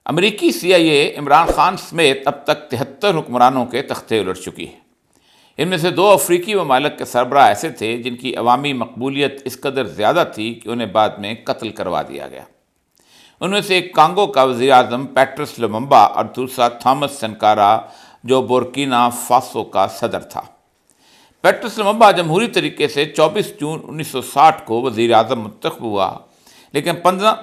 امریکی CIA عمران خان سمیت اب تک 73 حکمرانوں کے تختے الٹ چکی ہے۔ ان میں سے 2 افریقی ممالک کے سربراہ ایسے تھے جن کی عوامی مقبولیت اس قدر زیادہ تھی کہ انہیں بعد میں قتل کروا دیا گیا۔ ان میں سے ایک کانگو کا وزیر اعظم پیٹرس لوممبا اور دوسرا تھامس سنکارا جو بورکینا فاسو کا صدر تھا۔ پیٹرس لوممبا جمہوری طریقے سے 24 جون 1960 کو وزیر اعظم منتخب ہوا، لیکن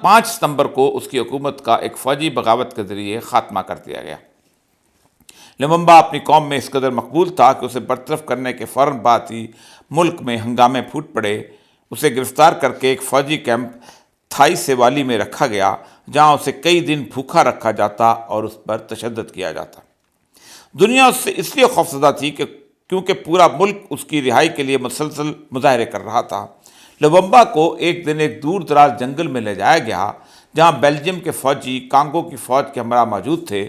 5 ستمبر کو اس کی حکومت کا ایک فوجی بغاوت کے ذریعے خاتمہ کر دیا گیا۔ لوممبا اپنی قوم میں اس قدر مقبول تھا کہ اسے برطرف کرنے کے فوراً بعد ہی ملک میں ہنگامے پھوٹ پڑے۔ اسے گرفتار کر کے ایک فوجی کیمپ تھائی سیوالی میں رکھا گیا، جہاں اسے کئی دن بھوکا رکھا جاتا اور اس پر تشدد کیا جاتا۔ دنیا اس سے اس لیے خوفزدہ تھی کہ کیونکہ پورا ملک اس کی رہائی کے لیے مسلسل مظاہرے کر رہا تھا۔ لوممبا کو ایک دن ایک دور دراز جنگل میں لے جایا گیا، جہاں بیلجیم کے فوجی کانگو کی فوج کے ہمراہ موجود تھے۔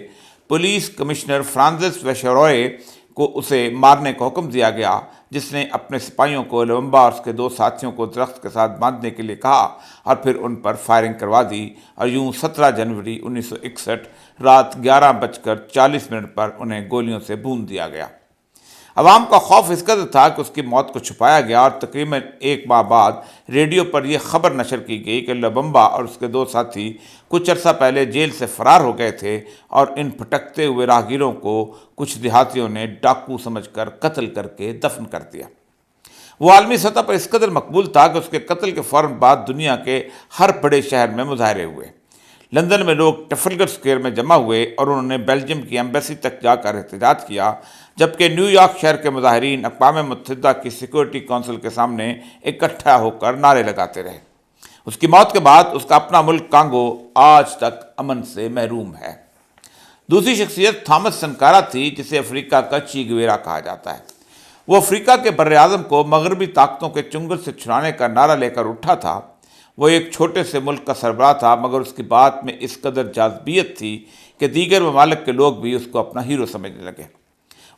پولیس کمشنر فرانسس ویشروئے کو اسے مارنے کا حکم دیا گیا، جس نے اپنے سپاہیوں کو لوممبا اور اس کے 2 ساتھیوں کو درخت کے ساتھ باندھنے کے لیے کہا اور پھر ان پر فائرنگ کروا دی، اور یوں 17 جنوری 1961 رات 11:40 پر انہیں گولیوں سے بھون دیا گیا۔ عوام کا خوف اس قدر تھا کہ اس کی موت کو چھپایا گیا، اور تقریباً 1 ماہ بعد ریڈیو پر یہ خبر نشر کی گئی کہ لوممبا اور اس کے 2 ساتھی کچھ عرصہ پہلے جیل سے فرار ہو گئے تھے، اور ان بھٹکتے ہوئے راہگیروں کو کچھ دیہاتیوں نے ڈاکو سمجھ کر قتل کر کے دفن کر دیا۔ وہ عالمی سطح پر اس قدر مقبول تھا کہ اس کے قتل کے فوراً بعد دنیا کے ہر بڑے شہر میں مظاہرے ہوئے۔ لندن میں لوگ ٹرفلگر اسکوائر میں جمع ہوئے اور انہوں نے بیلجیم کی ایمبیسی تک جا کر احتجاج کیا، جبکہ نیو یارک شہر کے مظاہرین اقوام متحدہ کی سیکورٹی کونسل کے سامنے اکٹھا ہو کر نعرے لگاتے رہے۔ اس کی موت کے بعد اس کا اپنا ملک کانگو آج تک امن سے محروم ہے۔ دوسری شخصیت تھامس سنکارا تھی، جسے افریقہ کا چی گویرا کہا جاتا ہے۔ وہ افریقہ کے بر اعظم کو مغربی طاقتوں کے چنگل سے چھڑانے کا نعرہ لے کر اٹھا تھا۔ وہ ایک چھوٹے سے ملک کا سربراہ تھا، مگر اس کی بات میں اس قدر جاذبیت تھی کہ دیگر ممالک کے لوگ بھی اس کو اپنا ہیرو سمجھنے لگے۔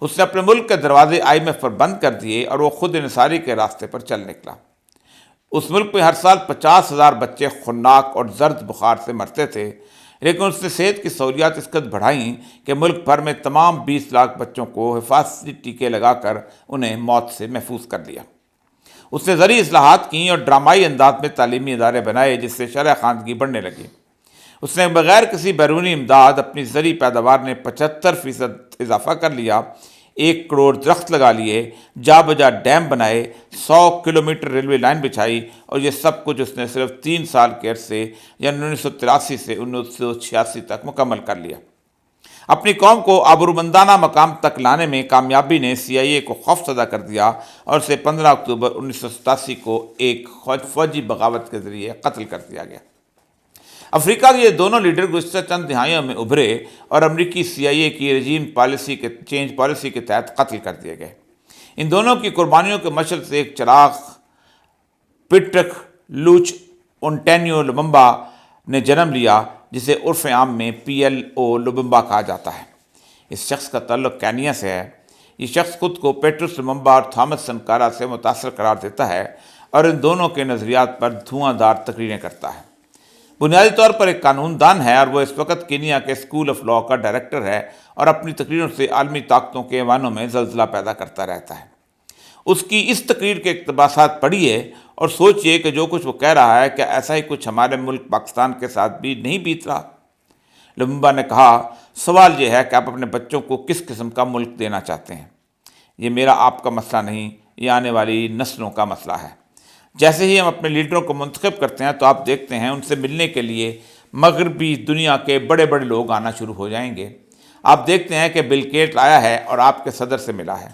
اس نے اپنے ملک کے دروازے IMF پر بند کر دیے اور وہ خود انحصاری کے راستے پر چل نکلا۔ اس ملک میں ہر سال 50,000 بچے خناق اور زرد بخار سے مرتے تھے، لیکن اس نے صحت کی سہولیات اس قدر بڑھائیں کہ ملک بھر میں تمام 20 لاکھ بچوں کو حفاظتی ٹیکے لگا کر انہیں موت سے محفوظ کر دیا۔ اس نے زرعی اصلاحات کیں اور ڈرامائی انداز میں تعلیمی ادارے بنائے، جس سے شرح خواندگی بڑھنے لگی۔ اس نے بغیر کسی بیرونی امداد اپنی زرعی پیداوار نے 75% اضافہ کر لیا، 1 کروڑ درخت لگا لیے، جا بجا ڈیم بنائے، 100 کلومیٹر ریلوے لائن بچھائی، اور یہ سب کچھ اس نے صرف 3 سال کے عرصے یعنی 1983 سے 1986 تک مکمل کر لیا۔ اپنی قوم کو آبرومندانہ مقام تک لانے میں کامیابی نے CIA کو خوفزدہ کر دیا اور اسے 15 اکتوبر 1987 کو ایک فوجی بغاوت کے ذریعے قتل کر دیا گیا۔ افریقہ کے یہ دونوں لیڈر گزشتہ چند دہائیوں میں ابھرے اور امریکی CIA کی رجیم چینج پالیسی کے تحت قتل کر دیے گئے۔ ان دونوں کی قربانیوں کے مشعل سے ایک چراغ پیٹرک لوچ اونٹینیو لوممبا نے جنم لیا، جسے عرف عام میں PLO لوممبا کہا جاتا ہے۔ اس شخص کا تعلق کینیا سے ہے۔ یہ شخص خود کو پیٹرس لوممبا اور تھامس سنکارا سے متاثر قرار دیتا ہے اور ان دونوں کے نظریات پر دھواں دار تقریریں کرتا ہے۔ بنیادی طور پر ایک قانون دان ہے، اور وہ اس وقت کینیا کے اسکول آف لاء کا ڈائریکٹر ہے اور اپنی تقریروں سے عالمی طاقتوں کے ایوانوں میں زلزلہ پیدا کرتا رہتا ہے۔ اس کی اس تقریر کے اقتباسات پڑھیے اور سوچئے کہ جو کچھ وہ کہہ رہا ہے، کیا ایسا ہی کچھ ہمارے ملک پاکستان کے ساتھ بھی نہیں بیت رہا؟ لوممبا نے کہا، سوال یہ ہے کہ آپ اپنے بچوں کو کس قسم کا ملک دینا چاہتے ہیں؟ یہ میرا آپ کا مسئلہ نہیں، یہ آنے والی نسلوں کا مسئلہ ہے۔ جیسے ہی ہم اپنے لیڈروں کو منتخب کرتے ہیں تو آپ دیکھتے ہیں ان سے ملنے کے لیے مغربی دنیا کے بڑے بڑے لوگ آنا شروع ہو جائیں گے۔ آپ دیکھتے ہیں کہ بل گیٹس آیا ہے اور آپ کے صدر سے ملا ہے،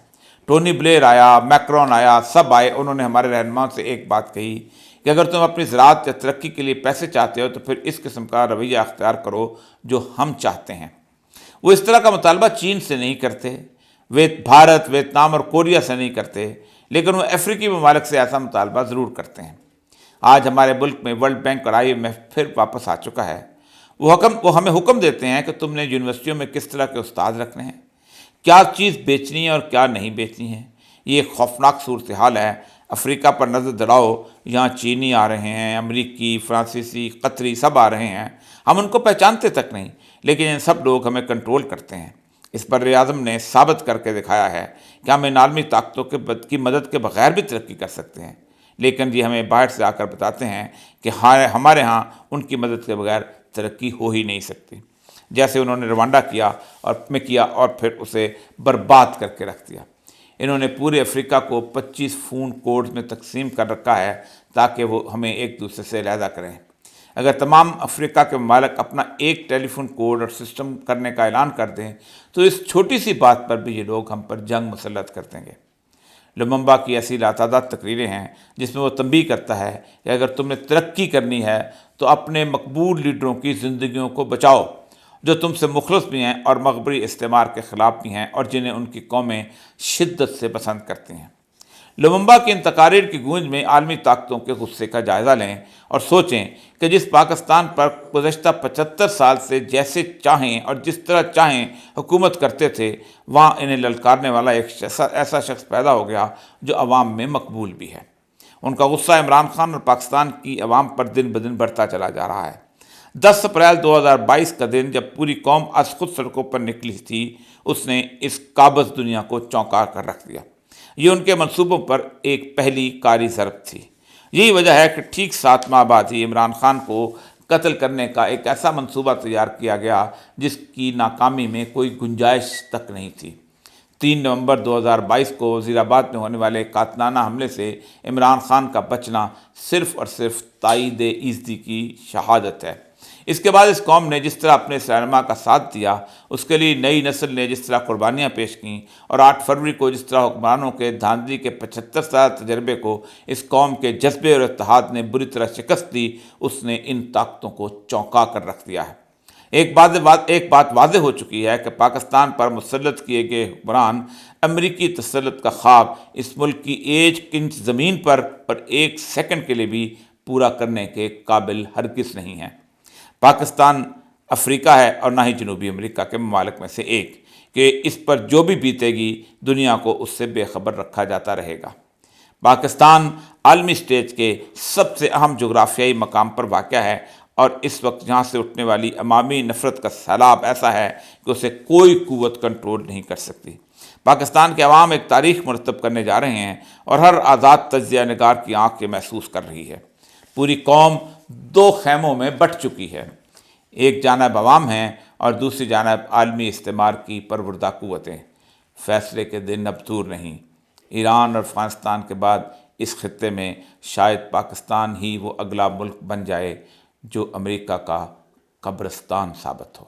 ٹونی بلیئر آیا، میکرون آیا، سب آئے۔ انہوں نے ہمارے رہنماؤں سے ایک بات کہی کہ اگر تم اپنی زراعت یا ترقی کے لیے پیسے چاہتے ہو تو پھر اس قسم کا رویہ اختیار کرو جو ہم چاہتے ہیں۔ وہ اس طرح کا مطالبہ چین سے نہیں کرتے، بھارت، ویتنام اور کوریا سے نہیں کرتے، لیکن وہ افریقی ممالک سے ایسا مطالبہ ضرور کرتے ہیں۔ آج ہمارے ملک میں ورلڈ بینک اور IMF پھر واپس آ چکا ہے۔ وہ ہمیں حکم دیتے ہیں کہ تم نے یونیورسٹیوں میں کس طرح کے استاد رکھنے ہیں، کیا چیز بیچنی ہے اور کیا نہیں بیچنی ہے۔ یہ ایک خوفناک صورتحال ہے۔ افریقہ پر نظر دوڑاؤ، یہاں چینی آ رہے ہیں، امریکی، فرانسیسی، قطری سب آ رہے ہیں، ہم ان کو پہچانتے تک نہیں، لیکن ان سب لوگ ہمیں کنٹرول کرتے ہیں۔ اس بر اعظم نے ثابت کر کے دکھایا ہے کہ ہم ان عالمی طاقتوں کی مدد کے بغیر بھی ترقی کر سکتے ہیں، لیکن یہ ہمیں باہر سے آ کر بتاتے ہیں کہ ہمارے ہاں ان کی مدد کے بغیر ترقی ہو ہی نہیں سکتی، جیسے انہوں نے روانڈا کیا اور پھر اسے برباد کر کے رکھ دیا۔ انہوں نے پورے افریقہ کو 25 فون کوڈز میں تقسیم کر رکھا ہے تاکہ وہ ہمیں ایک دوسرے سے علیحدہ کریں۔ اگر تمام افریقہ کے ممالک اپنا ایک ٹیلی فون کوڈ اور سسٹم کرنے کا اعلان کر دیں تو اس چھوٹی سی بات پر بھی یہ لوگ ہم پر جنگ مسلط کر دیں گے۔ لوممبا کی ایسی لاتعداد تقریریں ہیں جس میں وہ تنبیہ کرتا ہے کہ اگر تم نے ترقی کرنی ہے تو اپنے مقبول لیڈروں کی زندگیوں کو بچاؤ، جو تم سے مخلص بھی ہیں اور مغربی استعمار کے خلاف بھی ہیں اور جنہیں ان کی قومیں شدت سے پسند کرتی ہیں۔ لوممبا کی ان تقاریر کی گونج میں عالمی طاقتوں کے غصے کا جائزہ لیں اور سوچیں کہ جس پاکستان پر گزشتہ 75 سال سے جیسے چاہیں اور جس طرح چاہیں حکومت کرتے تھے، وہاں انہیں للکارنے والا ایک ایسا شخص پیدا ہو گیا جو عوام میں مقبول بھی ہے۔ ان کا غصہ عمران خان اور پاکستان کی عوام پر دن بدن بڑھتا چلا جا رہا ہے۔ 10 اپریل 2022 کا دن جب پوری قوم از خود سڑکوں پر نکلی تھی، اس نے اس قابض دنیا کو چونکا کر رکھ دیا۔ یہ ان کے منصوبوں پر ایک پہلی کاری ضرب تھی۔ یہی وجہ ہے کہ ٹھیک 7 ماہ بعد ہی عمران خان کو قتل کرنے کا ایک ایسا منصوبہ تیار کیا گیا جس کی ناکامی میں کوئی گنجائش تک نہیں تھی۔ 3 نومبر 2022 کو وزیر آباد میں ہونے والے قاتلانہ حملے سے عمران خان کا بچنا صرف اور صرف تائید ایزدی کی شہادت ہے۔ اس کے بعد اس قوم نے جس طرح اپنے رہنما کا ساتھ دیا، اس کے لیے نئی نسل نے جس طرح قربانیاں پیش کیں، اور 8 فروری کو جس طرح حکمرانوں کے دھاندلی کے 75 سال تجربے کو اس قوم کے جذبے اور اتحاد نے بری طرح شکست دی، اس نے ان طاقتوں کو چونکا کر رکھ دیا ہے۔ ایک بات واضح ہو چکی ہے کہ پاکستان پر مسلط کیے گئے حکمران امریکی تسلط کا خواب اس ملک کی ایک انچ زمین پر اور ایک سیکنڈ کے لیے بھی پورا کرنے کے قابل ہرگز نہیں ہیں۔ پاکستان افریقہ ہے اور نہ ہی جنوبی امریکہ کے ممالک میں سے ایک کہ اس پر جو بھی بیتے گی دنیا کو اس سے بے خبر رکھا جاتا رہے گا۔ پاکستان عالمی سٹیج کے سب سے اہم جغرافیائی مقام پر واقع ہے اور اس وقت یہاں سے اٹھنے والی عوامی نفرت کا سیلاب ایسا ہے کہ اسے کوئی قوت کنٹرول نہیں کر سکتی۔ پاکستان کے عوام ایک تاریخ مرتب کرنے جا رہے ہیں اور ہر آزاد تجزیہ نگار کی آنکھ یہ محسوس کر رہی ہے۔ پوری قوم 2 خیموں میں بٹ چکی ہے، ایک جانب عوام ہیں اور دوسری جانب عالمی استعمار کی پروردہ قوتیں۔ فیصلے کے دن اب دور نہیں۔ ایران اور افغانستان کے بعد اس خطے میں شاید پاکستان ہی وہ اگلا ملک بن جائے جو امریکہ کا قبرستان ثابت ہو۔